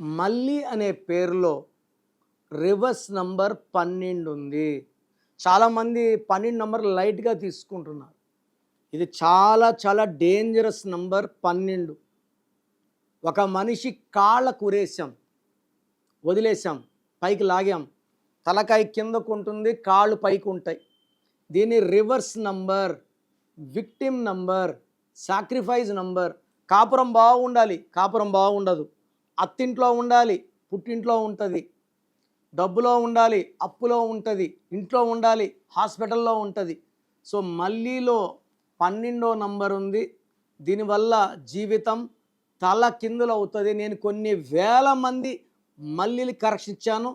మల్లి అనే పేరులో reverse number 12 ఉంది. చాలామంది 12 నంబర్ లైట్గా తీసుకుంటున్నారు. ఇది చాలా చాలా డేంజరస్ నంబర్ 12. ఒక మనిషి కాళ్ళకు ఉరేసాం, వదిలేసాం, పైకి లాగాం, తలకాయ కిందకు ఉంటుంది, కాళ్ళు పైకి ఉంటాయి. దీని reverse number, victim number, sacrifice number. కాపురం బాగుండాలి, కాపురం బాగుండదు. అత్తింట్లో ఉండాలి, పుట్టింట్లో ఉంటుంది. డబ్బులో ఉండాలి, అప్పులో ఉంటుంది. ఇంట్లో ఉండాలి, హాస్పిటల్లో ఉంటుంది. సో మల్లీలో 12వ నంబర్ ఉంది. దీనివల్ల జీవితం తల కిందులు అవుతుంది. నేను కొన్ని వేల మంది మల్లీలు కరెక్షన్ ఇచ్చాను.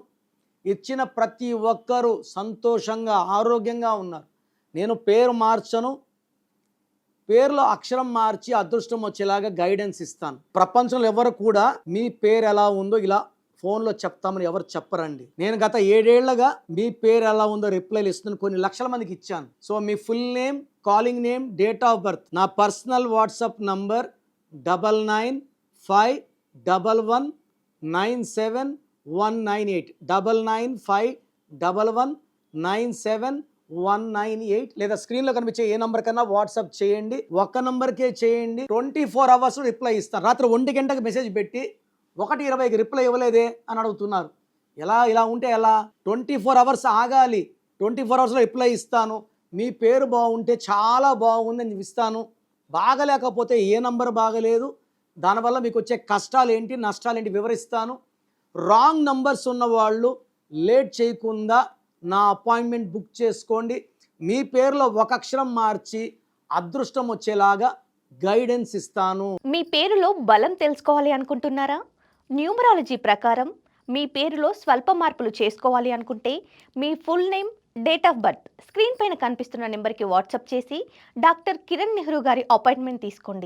ఇచ్చిన ప్రతి ఒక్కరూ సంతోషంగా ఆరోగ్యంగా ఉన్నారు. నేను పేరు మార్చను, పేరులో అక్షరం మార్చి అదృష్టం వచ్చేలాగా గైడెన్స్ ఇస్తాను. ప్రపంచంలో ఎవరు కూడా మీ పేరు ఎలా ఉందో ఇలా ఫోన్లో చెప్తామని ఎవరు చెప్పరండి. నేను గత 7 ఏళ్లుగా మీ పేరు ఎలా ఉందో రిప్లైలు ఇస్తున్నాను. కొన్ని లక్షల మందికి ఇచ్చాను. So me full name, calling name, date of birth, నా పర్సనల్ వాట్సాప్ నంబర్ 9951197198 9951197198 లేదా స్క్రీన్లో కనిపించే ఏ నంబర్ కన్నా వాట్సాప్ చేయండి. ఒక్క నంబర్కే చేయండి. 24 అవర్స్ రిప్లై ఇస్తాను. రాత్రి 1 గంటకు మెసేజ్ పెట్టి 1:20కి రిప్లై ఇవ్వలేదే అని అడుగుతున్నారు. ఇలా ఉంటే ఎలా? 24 అవర్స్ ఆగాలి. 24 అవర్స్లో రిప్లై ఇస్తాను. మీ పేరు బాగుంటే చాలా బాగుంది అని ఇస్తాను. బాగలేకపోతే ఏ నంబర్ బాగలేదు, దానివల్ల మీకు వచ్చే కష్టాలు ఏంటి, నష్టాలు ఏంటి వివరిస్తాను. రాంగ్ నంబర్స్ ఉన్నవాళ్ళు లేట్ చేయకుండా నా అపాయింట్మెంట్ బుక్ చేసుకోండి. మీ పేరులో ఒక అక్షరం మార్చి అదృష్టం వచ్చేలాగా గైడెన్స్ ఇస్తాను. మీ పేరులో బలం తెలుసుకోవాలి అనుకుంటున్నారా? న్యూమరాలజీ ప్రకారం మీ పేరులో స్వల్ప మార్పులు చేసుకోవాలి అనుకుంటే మీ full name, date of birth screen పైన కనిపిస్తున్న నెంబర్కి వాట్సాప్ చేసి డాక్టర్ కిరణ్ నెహ్రూ గారి అపాయింట్మెంట్ తీసుకోండి.